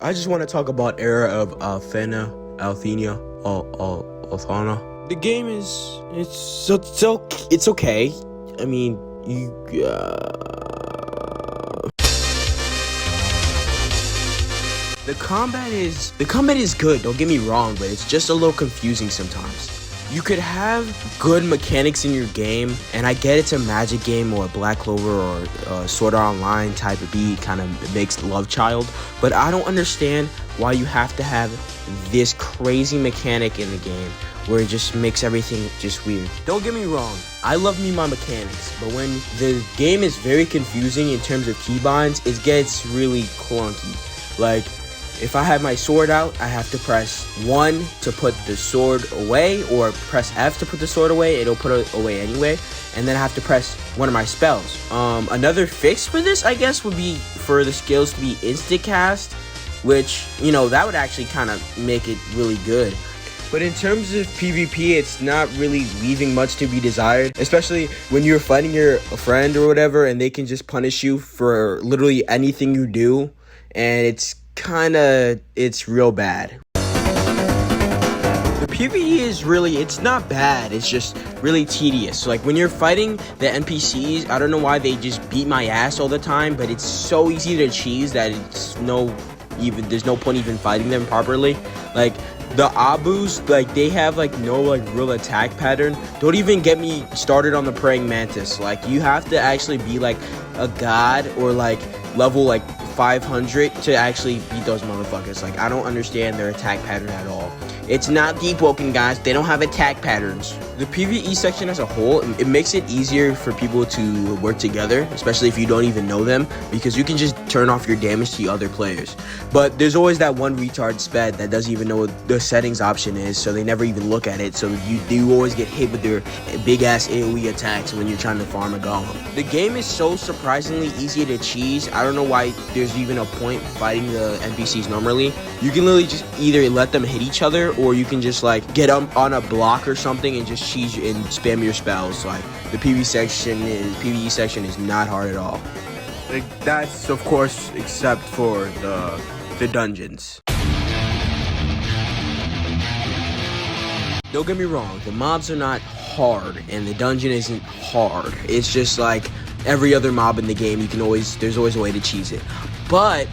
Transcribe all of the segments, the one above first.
I just want to talk about era of Althea, Althana. The game is it's okay. I mean, the combat is good. Don't get me wrong, but it's just a little confusing sometimes. You could have good mechanics in your game, and I get it's a Magic game or a Black Clover or a Sword Art Online type of beat, kind of mixed love child, but I don't understand why you have to have this crazy mechanic in the game where it just makes everything just weird. Don't get me wrong, I love me my mechanics, but when the game is very confusing in terms of keybinds, it gets really clunky. Like, if I have my sword out, I have to press 1 to put the sword away, or press F to put the sword away. It'll put it away anyway. And then I have to press one of my spells. Another fix for this, I guess, would be for the skills to be instant cast, which, you know, that would actually kind of make it really good. But in terms of PvP, it's not really leaving much to be desired, especially when you're fighting your friend or whatever, and they can just punish you for literally anything you do, and it's real bad. The PvE is really, it's not bad, it's just really tedious. Like when you're fighting the NPCs, I don't know why they just beat my ass all the time, but it's so easy to cheese that there's no point even fighting them properly. Like the Abus, like they have like no like real attack pattern. Don't even get me started on the praying mantis. Like you have to actually be like a god or like level like 500 to actually beat those motherfuckers. Like I don't understand their attack pattern at all. It's not deep woken, guys. They don't have attack patterns. The PvE section as a whole, it makes it easier for people to work together, especially if you don't even know them, because you can just turn off your damage to other players. But there's always that one retard sped that doesn't even know what the settings option is, so they never even look at it, so you always get hit with their big ass AoE attacks when you're trying to farm a golem. The game is so surprisingly easy to cheese. I don't know why there's even a point fighting the NPCs normally. You can literally just either let them hit each other, or you can just like get up on a block or something and just cheese and spam your spells. Like the PvE section is not hard at all. Like, that's of course except for the dungeons. Don't get me wrong, the mobs are not hard and the dungeon isn't hard. It's just like every other mob in the game. There's always a way to cheese it. But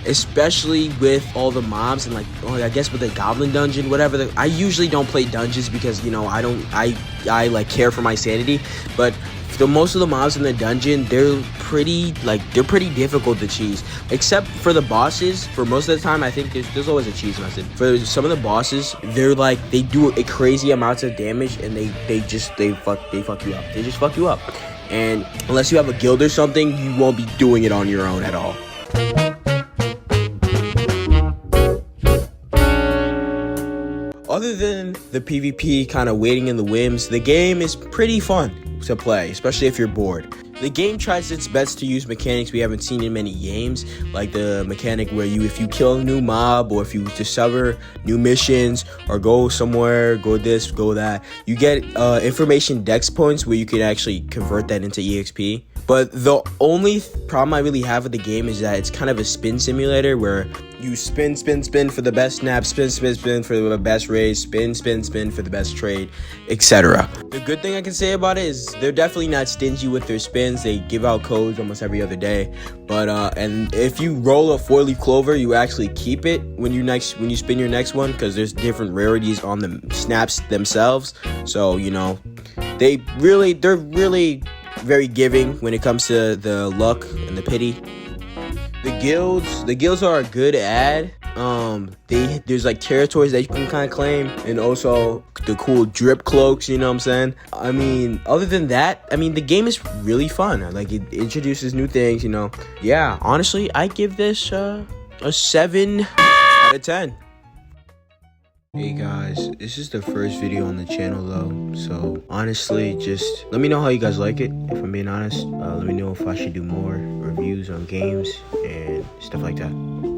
especially with all the mobs and like, I guess with the goblin dungeon, whatever. I usually don't play dungeons because, you know, I like care for my sanity. But most of the mobs in the dungeon, they're pretty difficult to cheese. Except for the bosses, for most of the time, I think there's always a cheese method. For some of the bosses, they do a crazy amounts of damage, and they fuck you up. They just fuck you up. And unless you have a guild or something, you won't be doing it on your own at all. Other than the PvP kind of waiting in the whims, the game is pretty fun to play, especially if you're bored. The game tries its best to use mechanics we haven't seen in many games, like the mechanic where if you kill a new mob, or if you discover new missions, or go somewhere, go this, go that, you get information dex points where you can actually convert that into EXP. But the only problem I really have with the game is that it's kind of a spin simulator where you spin for the best snap, spin for the best raise, spin for the best trade, etc. The good thing I can say about it is they're definitely not stingy with their spins. They give out codes almost every other day. But and if you roll a 4-leaf clover, you actually keep it when you spin your next one, because there's different rarities on the snaps themselves. So, you know, they're really very giving when it comes to the luck and the pity. The guilds are a good add. There's like territories that you can kind of claim, and also the cool drip cloaks, you know what I'm saying? I mean, other than that, I mean, the game is really fun. Like, it introduces new things, you know. Yeah, honestly, I give this a 7 out of 10. Hey guys, this is the first video on the channel though, so honestly, just let me know how you guys like it. If I'm being honest, let me know if I should do more reviews on games and stuff like that.